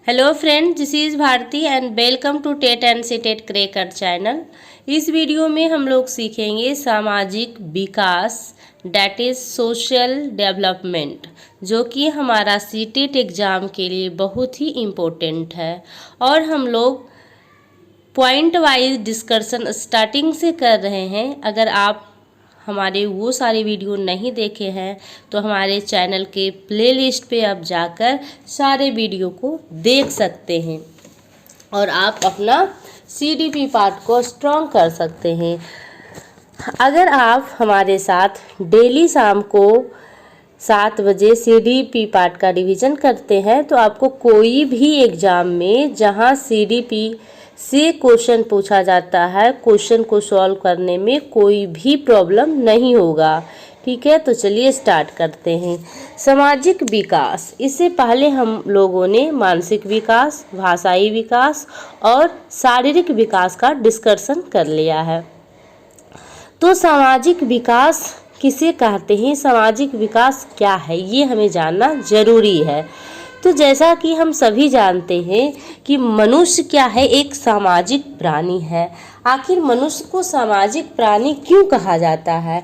Hello friend, this is Bharti and welcome to TET and CTET cracker channel. इस video में हम लोग सीखेंगे सामाजिक विकास, डैट इज़ सोशल डेवलपमेंट, जो कि हमारा सीटेट एग्ज़ाम के लिए बहुत ही इम्पोर्टेंट है। और हम लोग पॉइंट वाइज डिस्कशन स्टार्टिंग से कर रहे हैं। अगर आप हमारे वो सारे वीडियो नहीं देखे हैं तो हमारे चैनल के प्लेलिस्ट पे आप जाकर सारे वीडियो को देख सकते हैं और आप अपना सीडीपी पार्ट को स्ट्रॉन्ग कर सकते हैं। अगर आप हमारे साथ डेली शाम को 7 बजे सीडीपी पार्ट का रिवीजन करते हैं तो आपको कोई भी एग्ज़ाम में जहां सीडीपी से क्वेश्चन पूछा जाता है, क्वेश्चन को सॉल्व करने में कोई भी प्रॉब्लम नहीं होगा। ठीक है, तो चलिए स्टार्ट करते हैं। सामाजिक विकास, इससे पहले हम लोगों ने मानसिक विकास, भाषाई विकास और शारीरिक विकास का डिस्कशन कर लिया है। तो सामाजिक विकास किसे कहते हैं, सामाजिक विकास क्या है, ये हमें जानना जरूरी है। तो जैसा कि हम सभी जानते हैं कि मनुष्य क्या है, एक सामाजिक प्राणी है। आखिर मनुष्य को सामाजिक प्राणी क्यों कहा जाता है?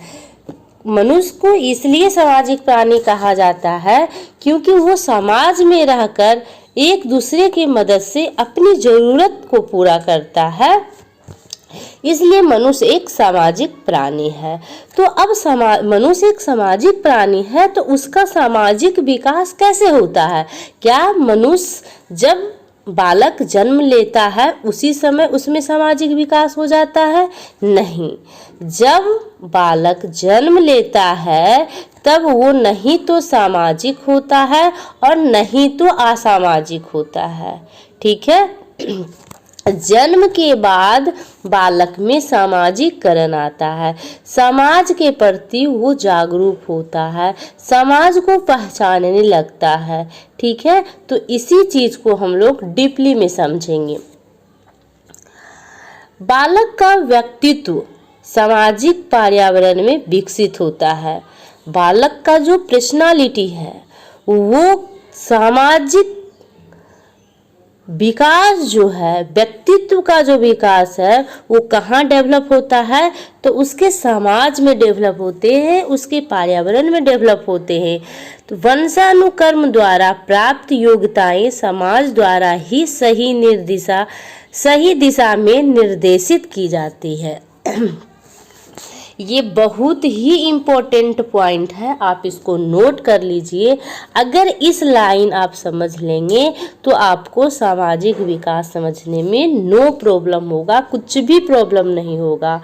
मनुष्य को इसलिए सामाजिक प्राणी कहा जाता है क्योंकि वो समाज में रहकर एक दूसरे की मदद से अपनी ज़रूरत को पूरा करता है, इसलिए मनुष्य एक सामाजिक प्राणी है। तो अब मनुष्य एक सामाजिक प्राणी है तो उसका सामाजिक विकास कैसे होता है? क्या मनुष्य जब बालक जन्म लेता है उसी समय उसमें सामाजिक विकास हो जाता है? नहीं, जब बालक जन्म लेता है तब वो नहीं तो सामाजिक होता है और नहीं तो असामाजिक होता है। ठीक है, जन्म के बाद बालक में सामाजिकरण आता है, समाज के प्रति वो जागरूक होता है, समाज को पहचानने लगता है। ठीक है, तो इसी चीज़ को हम लोग डीपली में समझेंगे। बालक का व्यक्तित्व सामाजिक पर्यावरण में विकसित होता है। बालक का जो पर्सनालिटी है वो सामाजिक विकास जो है, व्यक्तित्व का जो विकास है वो कहाँ डेवलप होता है? तो उसके समाज में डेवलप होते हैं, उसके पर्यावरण में डेवलप होते हैं। तो वंशानुक्रम द्वारा प्राप्त योग्यताएं समाज द्वारा ही सही दिशा में निर्देशित की जाती है। ये बहुत ही इम्पोर्टेंट पॉइंट है, आप इसको नोट कर लीजिए। अगर इस लाइन आप समझ लेंगे तो आपको सामाजिक विकास समझने में नो प्रॉब्लम होगा, कुछ भी प्रॉब्लम नहीं होगा।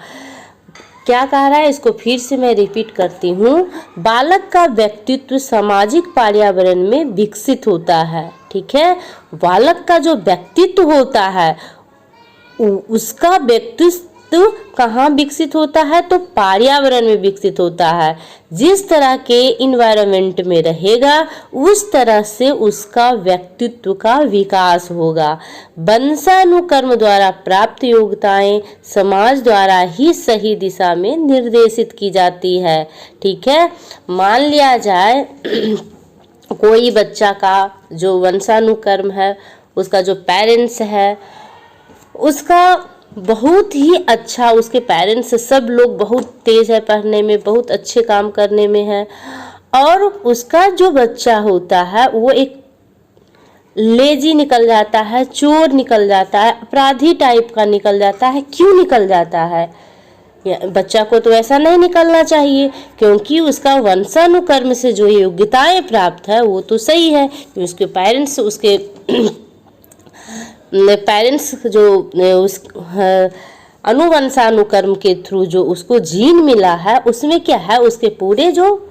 क्या कह रहा है, इसको फिर से मैं रिपीट करती हूँ। बालक का व्यक्तित्व सामाजिक पर्यावरण में विकसित होता है। ठीक है, बालक का जो व्यक्तित्व होता है उसका व्यक्तित्व तो कहाँ विकसित होता है? तो पर्यावरण में विकसित होता है। जिस तरह के इन्वायरमेंट में रहेगा उस तरह से उसका व्यक्तित्व का विकास होगा। वंशानुक्रम द्वारा प्राप्त योग्यताएं समाज द्वारा ही सही दिशा में निर्देशित की जाती है। ठीक है, मान लिया जाए कोई बच्चा का जो वंशानुक्रम है, उसका जो पेरेंट्स है उसका बहुत ही अच्छा, उसके पेरेंट्स सब लोग बहुत तेज है पढ़ने में, बहुत अच्छे काम करने में है, और उसका जो बच्चा होता है वो एक लेजी निकल जाता है, चोर निकल जाता है, अपराधी टाइप का निकल जाता है। क्यों निकल जाता है? बच्चा को तो ऐसा नहीं निकलना चाहिए क्योंकि उसका वंशानुक्रम से जो योग्यताएं प्राप्त है वो तो सही है। उसके पेरेंट्स जो उस अनुवंशानुक्रम के थ्रू जो उसको जीन मिला है उसमें क्या है, उसके पूरे जो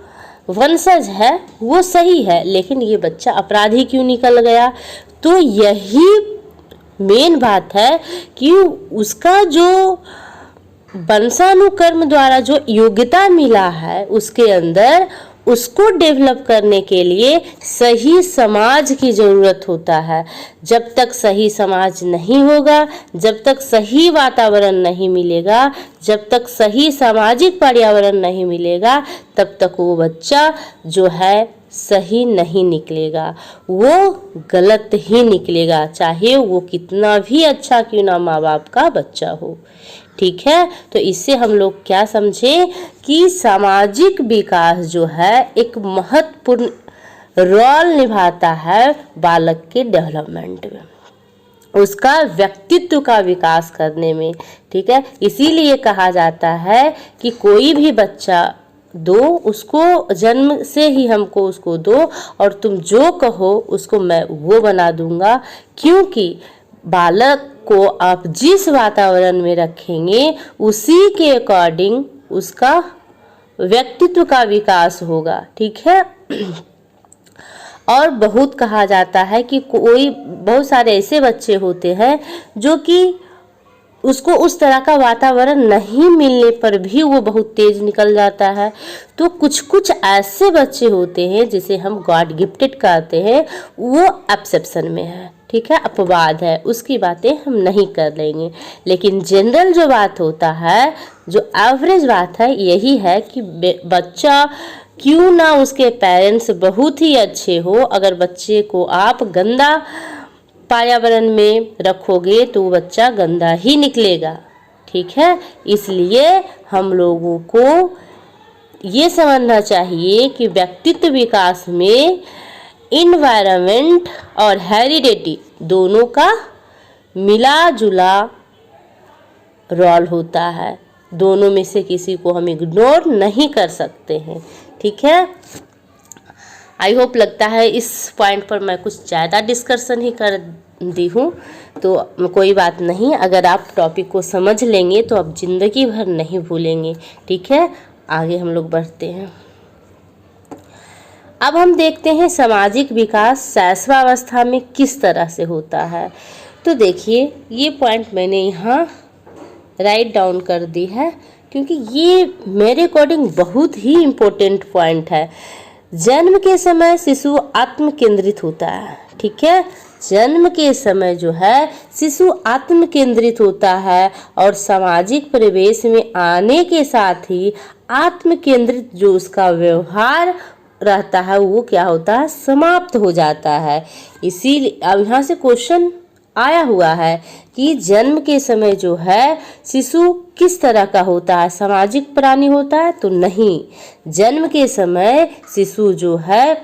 वंशज है वो सही है, लेकिन ये बच्चा अपराधी क्यों निकल गया? तो यही मेन बात है कि उसका जो वंशानुक्रम द्वारा जो योग्यता मिला है उसके अंदर उसको डेवलप करने के लिए सही समाज की ज़रूरत होता है। जब तक सही समाज नहीं होगा, जब तक सही वातावरण नहीं मिलेगा, जब तक सही सामाजिक पर्यावरण नहीं मिलेगा, तब तक वो बच्चा जो है सही नहीं निकलेगा, वो गलत ही निकलेगा, चाहे वो कितना भी अच्छा क्यों ना माँ बाप का बच्चा हो। ठीक है, तो इससे हम लोग क्या समझे कि सामाजिक विकास जो है एक महत्वपूर्ण रोल निभाता है बालक के डेवलपमेंट में, उसका व्यक्तित्व का विकास करने में। ठीक है, इसीलिए कहा जाता है कि कोई भी बच्चा दो, उसको जन्म से ही हमको उसको दो और तुम जो कहो उसको मैं वो बना दूंगा, क्योंकि बालक को आप जिस वातावरण में रखेंगे उसी के अकॉर्डिंग उसका व्यक्तित्व का विकास होगा। ठीक है, और बहुत कहा जाता है कि बहुत सारे ऐसे बच्चे होते हैं जो कि उसको उस तरह का वातावरण नहीं मिलने पर भी वो बहुत तेज निकल जाता है। तो कुछ कुछ ऐसे बच्चे होते हैं जिसे हम गॉड गिफ्टेड कहते हैं, वो एक्सेप्शन में है। ठीक है, अपवाद है, उसकी बातें हम नहीं कर लेंगे। लेकिन जनरल जो बात होता है, जो एवरेज बात है, यही है कि बच्चा क्यों ना उसके पेरेंट्स बहुत ही अच्छे हो, अगर बच्चे को आप गंदा पर्यावरण में रखोगे तो वो बच्चा गंदा ही निकलेगा। ठीक है, इसलिए हम लोगों को ये समझना चाहिए कि व्यक्तित्व विकास में इन्वायरमेंट और हेरिडिटी दोनों का मिला जुला रोल होता है, दोनों में से किसी को हम इग्नोर नहीं कर सकते हैं। ठीक है, आई होप लगता है इस पॉइंट पर मैं कुछ ज़्यादा डिस्कशन ही कर दी हूँ, तो कोई बात नहीं, अगर आप टॉपिक को समझ लेंगे तो आप ज़िंदगी भर नहीं भूलेंगे। ठीक है, आगे हम लोग बढ़ते हैं। अब हम देखते हैं सामाजिक विकास शैशवावस्था में किस तरह से होता है। तो देखिए, ये पॉइंट मैंने यहाँ राइट डाउन कर दी है, क्योंकि ये मेरे अकॉर्डिंग बहुत ही इम्पोर्टेंट पॉइंट है। जन्म के समय शिशु आत्म केंद्रित होता है। ठीक है, जन्म के समय जो है शिशु आत्म केंद्रित होता है और सामाजिक परिवेश में आने के साथ ही आत्म केंद्रित जो उसका व्यवहार रहता है वो क्या होता है, समाप्त हो जाता है। इसीलिए अब यहाँ से क्वेश्चन आया हुआ है कि जन्म के समय जो है शिशु किस तरह का होता है, सामाजिक प्राणी होता है? तो नहीं, जन्म के समय शिशु जो है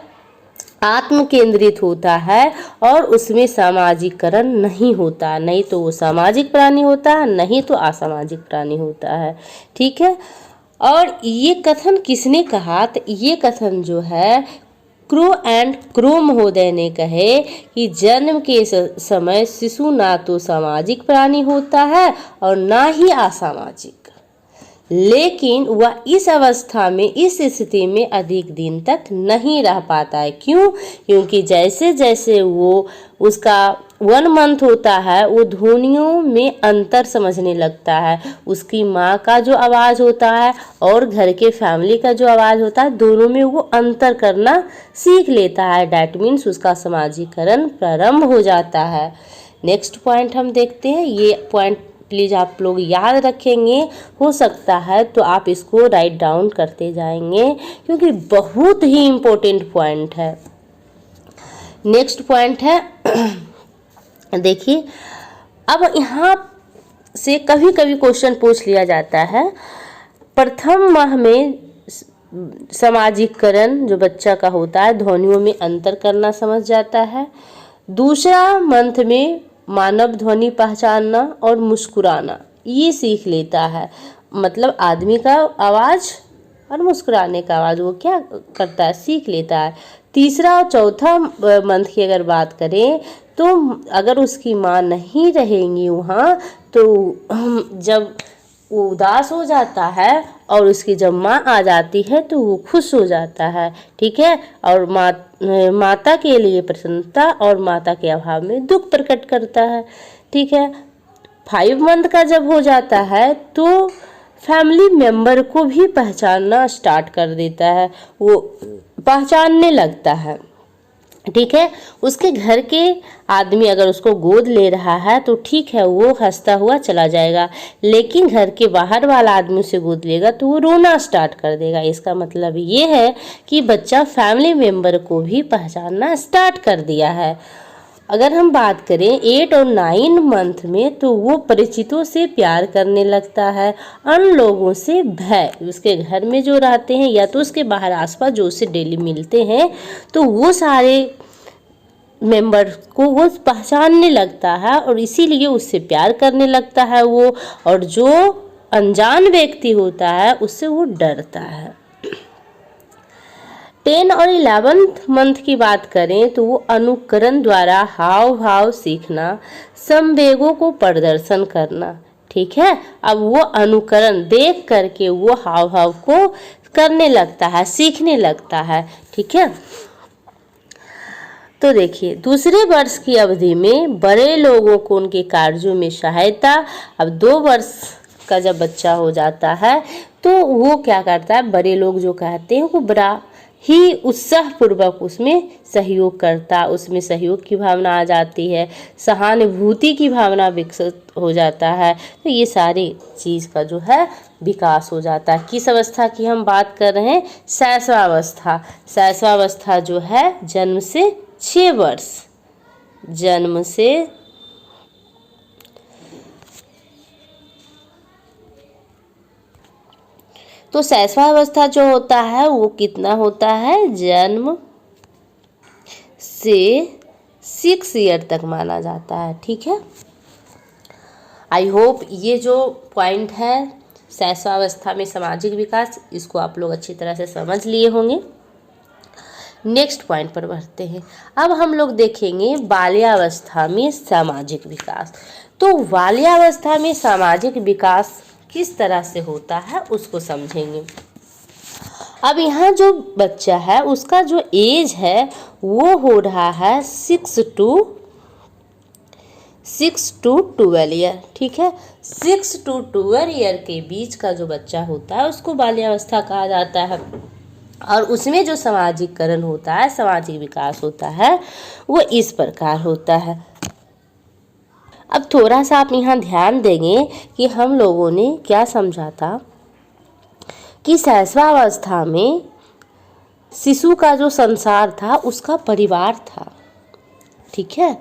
आत्म केंद्रित होता है और उसमें सामाजिकरण नहीं होता, नहीं तो वो सामाजिक प्राणी होता है, नहीं तो असामाजिक प्राणी होता है। ठीक है, और ये कथन किसने कहा? तो ये कथन जो है क्रू एंड क्रू महोदय ने कहे कि जन्म के समय शिशु ना तो सामाजिक प्राणी होता है और ना ही असामाजिक, लेकिन वह इस अवस्था में, इस स्थिति में अधिक दिन तक नहीं रह पाता है। क्यों? क्योंकि जैसे जैसे वो उसका 1 मंथ होता है वो ध्वनियों में अंतर समझने लगता है। उसकी माँ का जो आवाज़ होता है और घर के फैमिली का जो आवाज़ होता है, दोनों में वो अंतर करना सीख लेता है। डैट मीन्स उसका सामाजिकरण प्रारंभ हो जाता है। नेक्स्ट पॉइंट हम देखते हैं। ये पॉइंट प्लीज़ आप लोग याद रखेंगे, हो सकता है तो आप इसको राइट डाउन करते जाएंगे क्योंकि बहुत ही इम्पोर्टेंट पॉइंट है। नेक्स्ट पॉइंट है देखिए, अब यहाँ से कभी कभी क्वेश्चन पूछ लिया जाता है, प्रथम माह में सामाजिकरण जो बच्चा का होता है ध्वनियों में अंतर करना समझ जाता है। दूसरा मंथ में मानव ध्वनि पहचानना और मुस्कुराना ये सीख लेता है। मतलब आदमी का आवाज़ और मुस्कुराने का आवाज़ वो क्या करता है, सीख लेता है। तीसरा और चौथा मंथ की अगर बात करें तो अगर उसकी माँ नहीं रहेंगी वहाँ, तो जब वो उदास हो जाता है और उसकी जब माँ आ जाती है तो वो खुश हो जाता है। ठीक है, और माता के लिए प्रसन्नता और माता के अभाव में दुख प्रकट करता है। ठीक है, 5 मंथ का जब हो जाता है तो फैमिली मेंबर को भी पहचानना स्टार्ट कर देता है, वो पहचानने लगता है। ठीक है। उसके घर के आदमी अगर उसको गोद ले रहा है तो ठीक है, वो हंसता हुआ चला जाएगा, लेकिन घर के बाहर वाला आदमी उसे गोद लेगा तो वो रोना स्टार्ट कर देगा। इसका मतलब ये है कि बच्चा फैमिली मेम्बर को भी पहचानना स्टार्ट कर दिया है। अगर हम बात करें 8 और 9 मंथ में तो वो परिचितों से प्यार करने लगता है, अन्य लोगों से भय, उसके घर में जो रहते हैं या तो उसके बाहर आसपास जो उससे डेली मिलते हैं तो वो सारे मेंबर को वो पहचानने लगता है और इसीलिए उससे प्यार करने लगता है वो, और जो अनजान व्यक्ति होता है उससे वो डरता है। 10 और 11 मंथ की बात करें तो वो अनुकरण द्वारा हाव भाव सीखना, संवेगों को प्रदर्शन करना, ठीक है। अब वो अनुकरण देख करके वो हाव भाव को करने लगता है, सीखने लगता है, ठीक है। तो देखिए, दूसरे वर्ष की अवधि में बड़े लोगों को उनके कार्यों में सहायता। अब 2 वर्ष का जब बच्चा हो जाता है तो वो क्या करता है, बड़े लोग जो कहते हैं वो बड़ा ही उत्साहपूर्वक उसमें सहयोग करता, उसमें सहयोग की भावना आ जाती है, सहानुभूति की भावना विकसित हो जाता है। तो ये सारी चीज़ का जो है विकास हो जाता है। किस अवस्था की हम बात कर रहे हैं, शैशवावस्था। शैशवावस्था जो है जन्म से 6 वर्ष, जन्म से तो शैशवावस्था जो होता है वो कितना होता है, जन्म से 6 ईयर तक माना जाता है, ठीक है। आई होप ये जो पॉइंट है शैशवावस्था में सामाजिक विकास, इसको आप लोग अच्छी तरह से समझ लिए होंगे। नेक्स्ट पॉइंट पर बढ़ते हैं। अब हम लोग देखेंगे बाल्यावस्था में सामाजिक विकास। तो बाल्यावस्था में सामाजिक विकास किस तरह से होता है उसको समझेंगे। अब यहाँ जो बच्चा है उसका जो एज है वो हो रहा है 6 to 12 ईयर, ठीक है। 6 to 12 ईयर के बीच का जो बच्चा होता है उसको बाल्यावस्था कहा जाता है, और उसमें जो सामाजिकरण होता है, सामाजिक विकास होता है, वो इस प्रकार होता है। अब थोड़ा सा आप यहाँ ध्यान देंगे कि हम लोगों ने क्या समझा था कि शैशवावस्था में शिशु का जो संसार था उसका परिवार था, ठीक है।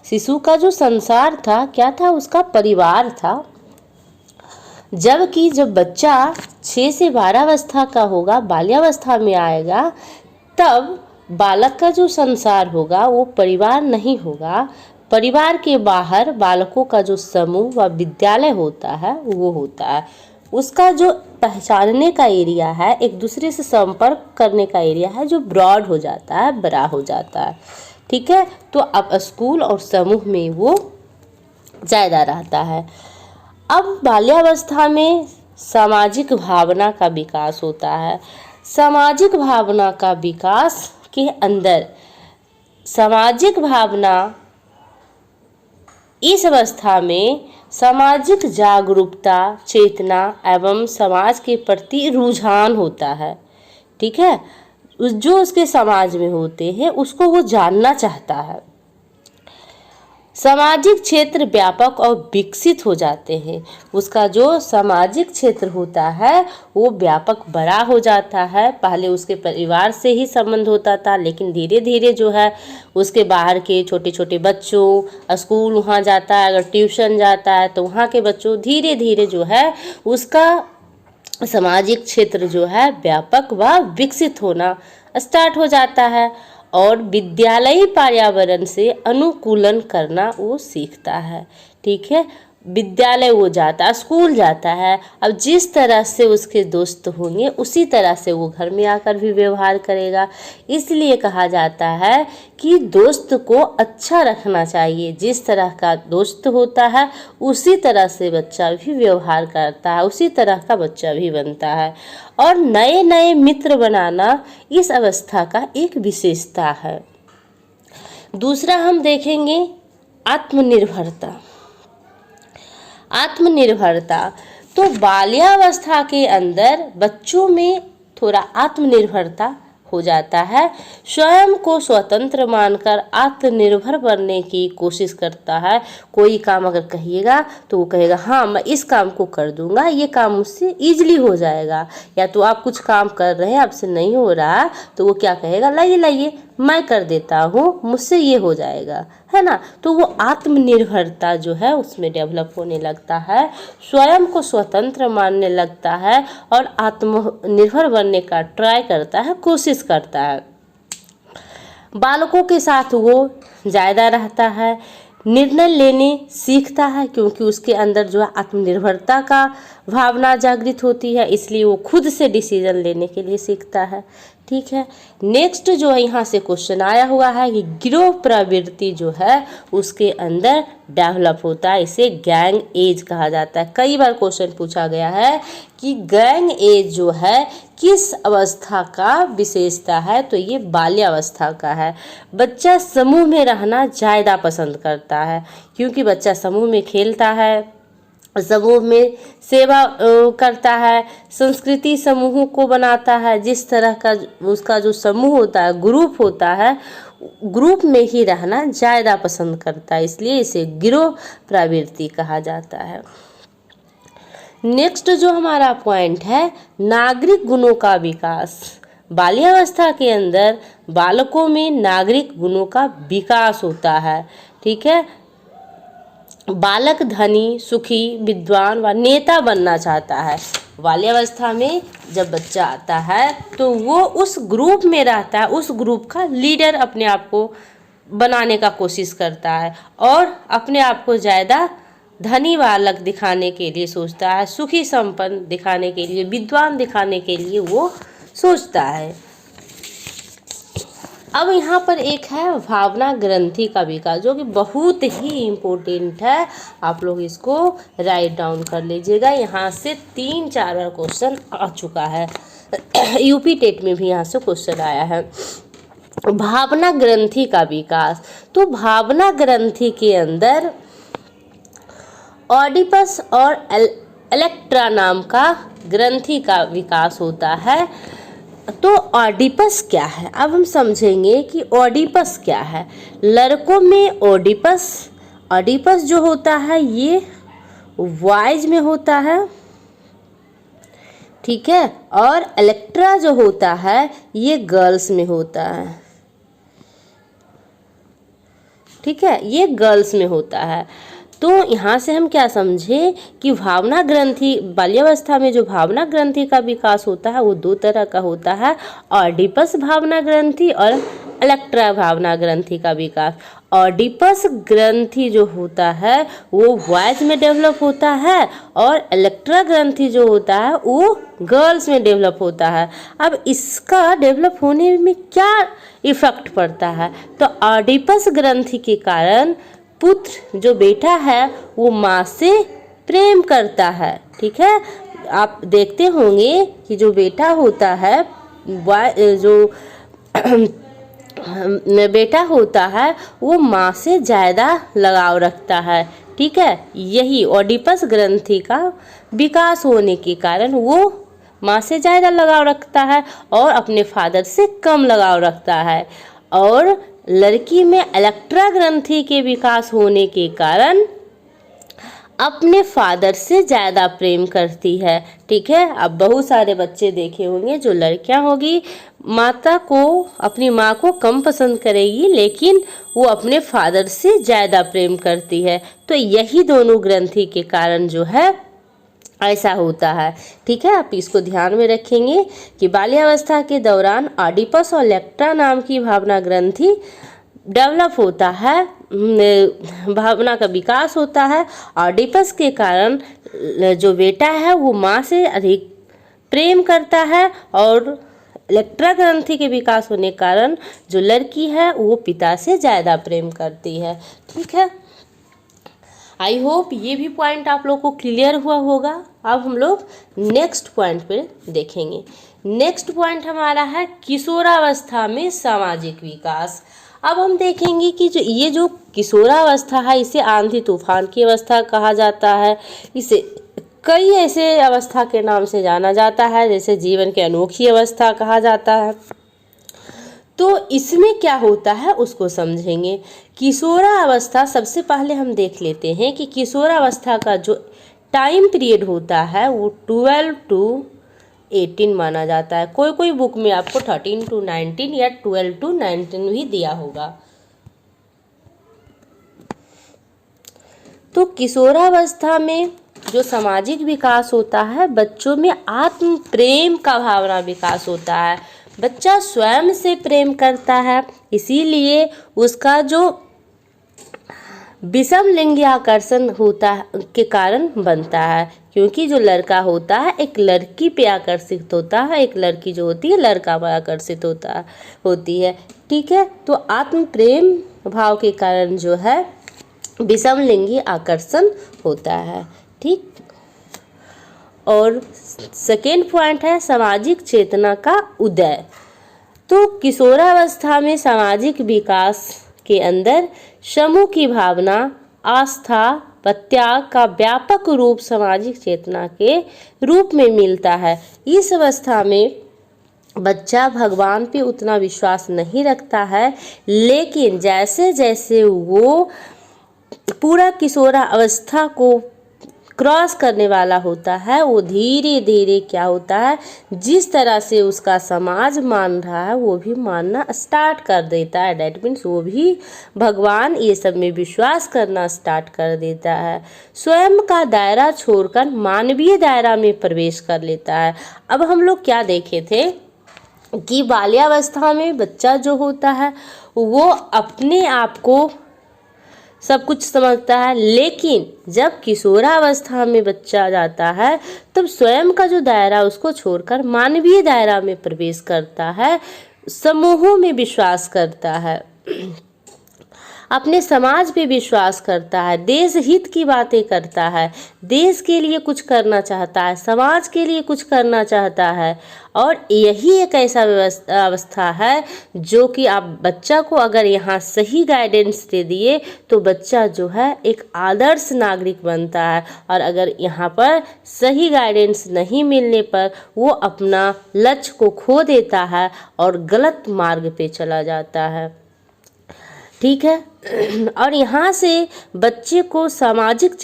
शिशु का जो संसार था क्या था, उसका परिवार था। जबकि जब बच्चा 6 से 12 अवस्था का होगा, बाल्यावस्था में आएगा, तब बालक का जो संसार होगा वो परिवार नहीं होगा। परिवार के बाहर बालकों का जो समूह व विद्यालय होता है वो होता है। उसका जो पहचानने का एरिया है, एक दूसरे से संपर्क करने का एरिया है, जो ब्रॉड हो जाता है, बड़ा हो जाता है, ठीक है। तो अब स्कूल और समूह में वो ज़्यादा रहता है। अब बाल्यावस्था में सामाजिक भावना का विकास होता है। सामाजिक भावना का विकास के अंदर सामाजिक भावना, इस अवस्था में सामाजिक जागरूकता, चेतना एवं समाज के प्रति रुझान होता है, ठीक है। जो उसके समाज में होते हैं उसको वो जानना चाहता है। सामाजिक क्षेत्र व्यापक और विकसित हो जाते हैं। उसका जो सामाजिक क्षेत्र होता है वो व्यापक बड़ा हो जाता है। पहले उसके परिवार से ही संबंध होता था, लेकिन धीरे धीरे जो है उसके बाहर के छोटे छोटे बच्चों, स्कूल वहाँ जाता है, अगर ट्यूशन जाता है तो वहाँ के बच्चों, धीरे धीरे जो है उसका सामाजिक क्षेत्र जो है व्यापक व विकसित होना स्टार्ट हो जाता है, और विद्यालयी पर्यावरण से अनुकूलन करना वो सीखता है, ठीक है। विद्यालय वो जाता, स्कूल जाता है। अब जिस तरह से उसके दोस्त होंगे उसी तरह से वो घर में आकर भी व्यवहार करेगा। इसलिए कहा जाता है कि दोस्त को अच्छा रखना चाहिए। जिस तरह का दोस्त होता है उसी तरह से बच्चा भी व्यवहार करता है, उसी तरह का बच्चा भी बनता है। और नए नए मित्र बनाना इस अवस्था का एक विशेषता है। दूसरा हम देखेंगे आत्मनिर्भरता। आत्मनिर्भरता, तो बाल्यावस्था के अंदर बच्चों में थोड़ा आत्मनिर्भरता हो जाता है, स्वयं को स्वतंत्र मानकर आत्मनिर्भर बनने की कोशिश करता है। कोई काम अगर कहिएगा तो वो कहेगा हाँ मैं इस काम को कर दूंगा, ये काम मुझसे ईजिली हो जाएगा। या तो आप कुछ काम कर रहे हैं, आपसे नहीं हो रहा, तो वो क्या कहेगा, लाइए लाइए मैं कर देता हूँ, मुझसे ये हो जाएगा, है ना। तो वो आत्मनिर्भरता जो है उसमें डेवलप होने लगता है, स्वयं को स्वतंत्र मानने लगता है और आत्मनिर्भर बनने का ट्राई करता है, कोशिश करता है। बालकों के साथ वो ज़्यादा रहता है, निर्णय लेने सीखता है, क्योंकि उसके अंदर जो है आत्मनिर्भरता का भावना जागृत होती है, इसलिए वो खुद से डिसीजन लेने के लिए सीखता है। ठीक है, नेक्स्ट जो है यहाँ से क्वेश्चन आया हुआ है कि गिरोह प्रवृत्ति जो है उसके अंदर डेवलप होता है, इसे गैंग एज कहा जाता है। कई बार क्वेश्चन पूछा गया है कि गैंग एज जो है किस अवस्था का विशेषता है, तो ये बाल्यावस्था का है। बच्चा समूह में रहना ज़्यादा पसंद करता है, क्योंकि बच्चा समूह में खेलता है, समूह में सेवा करता है, संस्कृति समूहों को बनाता है। जिस तरह का उसका जो समूह होता है, ग्रुप होता है, ग्रुप में ही रहना ज़्यादा पसंद करता है, इसलिए इसे गिरोह प्रवृत्ति कहा जाता है। नेक्स्ट जो हमारा पॉइंट है, नागरिक गुणों का विकास। बाल्यावस्था के अंदर बालकों में नागरिक गुणों का विकास होता है। ठीक है, बालक धनी, सुखी, विद्वान व नेता बनना चाहता है। बाल्यावस्था में जब बच्चा आता है तो वो उस ग्रुप में रहता है, उस ग्रुप का लीडर अपने आप को बनाने का कोशिश करता है और अपने आप को ज़्यादा धनी बालक दिखाने के लिए सोचता है, सुखी संपन्न दिखाने के लिए, विद्वान दिखाने के लिए वो सोचता है। अब यहाँ पर एक है भावना ग्रंथि का विकास, जो कि बहुत ही इम्पोर्टेंट है। आप लोग इसको राइट डाउन कर लीजिएगा। यहाँ से 3-4 बार क्वेश्चन आ चुका है, यूपी टेट में भी यहाँ से क्वेश्चन आया है। भावना ग्रंथि का विकास, तो भावना ग्रंथि के अंदर ऑडिपस और इलेक्ट्रा नाम का ग्रंथि का विकास होता है। तो ऑडिपस क्या है, अब हम समझेंगे कि ऑडिपस क्या है। लड़कों में ऑडिपस जो होता है ये बॉयज में होता है, ठीक है, और इलेक्ट्रा जो होता है ये गर्ल्स में होता है। ठीक है, ये गर्ल्स में होता है। तो यहाँ से हम क्या समझे कि भावना ग्रंथि, बाल्यावस्था में जो भावना ग्रंथि का विकास होता है वो 2 तरह का होता है, ऑडिपस भावना ग्रंथि और इलेक्ट्रा भावना ग्रंथि का विकास। ऑडिपस ग्रंथि जो होता है वो बॉयज में डेवलप होता है और इलेक्ट्रा ग्रंथि जो होता है वो गर्ल्स में डेवलप होता है। अब इसका डेवलप होने में क्या इफेक्ट पड़ता है, तो ऑडिपस ग्रंथि के कारण पुत्र जो बेटा है वो माँ से प्रेम करता है। ठीक है, आप देखते होंगे कि जो बेटा होता है, जो बेटा होता है वो माँ से ज़्यादा लगाव रखता है। ठीक है, यही ऑडिपस ग्रंथि का विकास होने के कारण वो माँ से ज़्यादा लगाव रखता है और अपने फादर से कम लगाव रखता है। और लड़की में इलेक्ट्रा ग्रंथि के विकास होने के कारण अपने फादर से ज़्यादा प्रेम करती है। ठीक है, अब बहुत सारे बच्चे देखे होंगे, जो लड़कियां होगी माता को, अपनी माँ को कम पसंद करेगी, लेकिन वो अपने फादर से ज़्यादा प्रेम करती है। तो यही दोनों ग्रंथि के कारण जो है ऐसा होता है। ठीक है, आप इसको ध्यान में रखेंगे कि बाल्यावस्था के दौरान ऑडिपस और इलेक्ट्रा नाम की भावना ग्रंथि डेवलप होता है, भावना का विकास होता है। ऑडिपस के कारण जो बेटा है वो माँ से अधिक प्रेम करता है और इलेक्ट्रा ग्रंथि के विकास होने के कारण जो लड़की है वो पिता से ज़्यादा प्रेम करती है। ठीक है, आई होप ये भी पॉइंट आप लोग को क्लियर हुआ होगा। अब हम लोग नेक्स्ट पॉइंट पे देखेंगे। नेक्स्ट पॉइंट हमारा है किशोरावस्था में सामाजिक विकास। अब हम देखेंगे कि जो किशोरावस्था है इसे आंधी तूफान की अवस्था कहा जाता है। इसे कई ऐसे अवस्था के नाम से जाना जाता है, जैसे जीवन की अनोखी अवस्था कहा जाता है, तो इसमें क्या होता है उसको समझेंगे। किशोरावस्था सबसे पहले हम देख लेते हैं कि किशोरावस्था का जो टाइम पीरियड होता है वो 12 to 18 माना जाता है। कोई कोई बुक में आपको 13 to 19 या 12 to 19 भी दिया होगा। तो किशोरावस्था में जो सामाजिक विकास होता है, बच्चों में आत्म प्रेम का भावना विकास होता है। बच्चा स्वयं से प्रेम करता है, इसीलिए उसका जो विषम लिंगी आकर्षण होता है के कारण बनता है, क्योंकि जो लड़का होता है एक लड़की पे आकर्षित होता है, एक लड़की जो होती है लड़का पर आकर्षित होती है। ठीक है, तो आत्म प्रेम भाव के कारण जो है विषम लिंगी आकर्षण होता है। ठीक, और सेकेंड पॉइंट है सामाजिक चेतना का उदय। तो किशोरावस्था में सामाजिक विकास के अंदर समूह की भावना, आस्था व त्याग का व्यापक रूप सामाजिक चेतना के रूप में मिलता है। इस अवस्था में बच्चा भगवान पे उतना विश्वास नहीं रखता है, लेकिन जैसे जैसे वो पूरा किशोरावस्था को क्रॉस करने वाला होता है, वो धीरे धीरे क्या होता है, जिस तरह से उसका समाज मान रहा है वो भी मानना स्टार्ट कर देता है। डैट मीन्स वो भी भगवान ये सब में विश्वास करना स्टार्ट कर देता है। स्वयं का दायरा छोड़कर मानवीय दायरा में प्रवेश कर लेता है। अब हम लोग क्या देखे थे कि बाल्यावस्था में बच्चा जो होता है वो अपने आप को सब कुछ समझता है, लेकिन जब किशोरावस्था में बच्चा जाता है तब स्वयं का जो दायरा उसको छोड़कर मानवीय दायरा में प्रवेश करता है, समूहों में विश्वास करता है, अपने समाज पे विश्वास करता है, देश हित की बातें करता है, देश के लिए कुछ करना चाहता है, समाज के लिए कुछ करना चाहता है। और यही एक ऐसा अवस्था है जो कि आप बच्चा को अगर यहाँ सही गाइडेंस दे दिए तो बच्चा जो है एक आदर्श नागरिक बनता है, और अगर यहाँ पर सही गाइडेंस नहीं मिलने पर वो अपना लक्ष्य को खो देता है और गलत मार्ग पे चला जाता है। ठीक है, और यहाँ से बच्चे को सामाजिक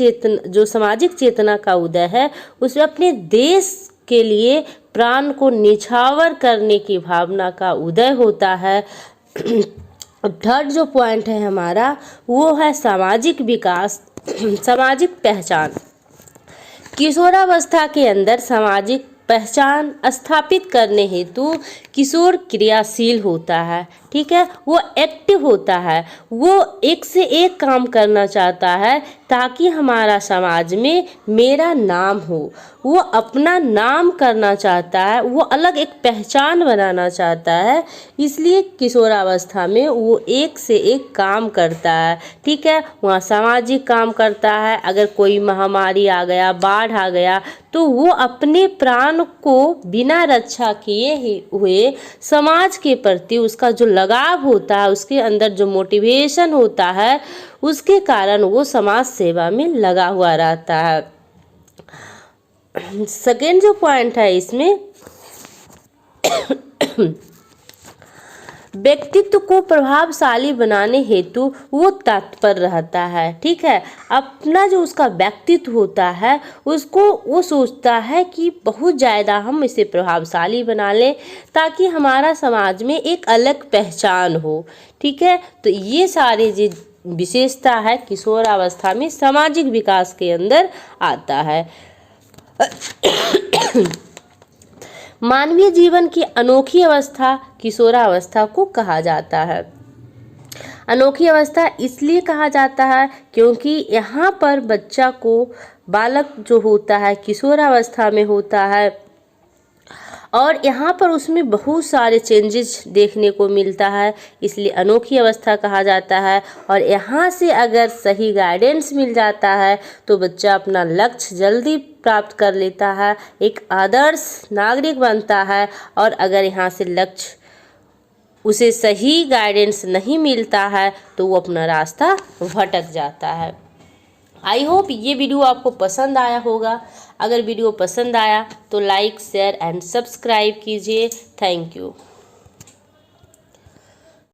चेतना का उदय है, उसमें अपने देश के लिए प्राण को निछावर करने की भावना का उदय होता है। थर्ड जो पॉइंट है हमारा वो है सामाजिक विकास, सामाजिक पहचान। किशोरावस्था के अंदर सामाजिक पहचान स्थापित करने हेतु किशोर क्रियाशील होता है। ठीक है, वो एक्टिव होता है, वो एक से एक काम करना चाहता है ताकि हमारा समाज में मेरा नाम हो, वो अपना नाम करना चाहता है, वो अलग एक पहचान बनाना चाहता है। इसलिए किशोरावस्था में वो एक से एक काम करता है। ठीक है, वहाँ सामाजिक काम करता है, अगर कोई महामारी आ गया, बाढ़ आ गया, तो वो अपने प्राण को बिना रक्षा किए हुए समाज के प्रति उसका जो लगाव होता है, उसके अंदर जो मोटिवेशन होता है, उसके कारण वो समाज सेवा में लगा हुआ रहता है। सेकेंड जो पॉइंट है इसमें व्यक्तित्व को प्रभावशाली बनाने हेतु वो तत्पर रहता है। ठीक है, अपना जो उसका व्यक्तित्व होता है उसको वो सोचता है कि बहुत ज़्यादा हम इसे प्रभावशाली बना लें ताकि हमारा समाज में एक अलग पहचान हो। ठीक है, तो ये सारे जो विशेषता है किशोरावस्था में सामाजिक विकास के अंदर आता है। मानवीय जीवन की अनोखी अवस्था किशोरावस्था को कहा जाता है। अनोखी अवस्था इसलिए कहा जाता है क्योंकि यहाँ पर बच्चा को, बालक जो होता है किशोरावस्था में होता है और यहाँ पर उसमें बहुत सारे चेंजेस देखने को मिलता है, इसलिए अनोखी अवस्था कहा जाता है। और यहाँ से अगर सही गाइडेंस मिल जाता है तो बच्चा अपना लक्ष्य जल्दी प्राप्त कर लेता है, एक आदर्श नागरिक बनता है। और अगर यहाँ से लक्ष्य उसे सही गाइडेंस नहीं मिलता है तो वो अपना रास्ता भटक जाता है। आई होप ये वीडियो आपको पसंद आया होगा। अगर वीडियो पसंद आया तो लाइक, शेयर एंड सब्सक्राइब कीजिए। Thank you.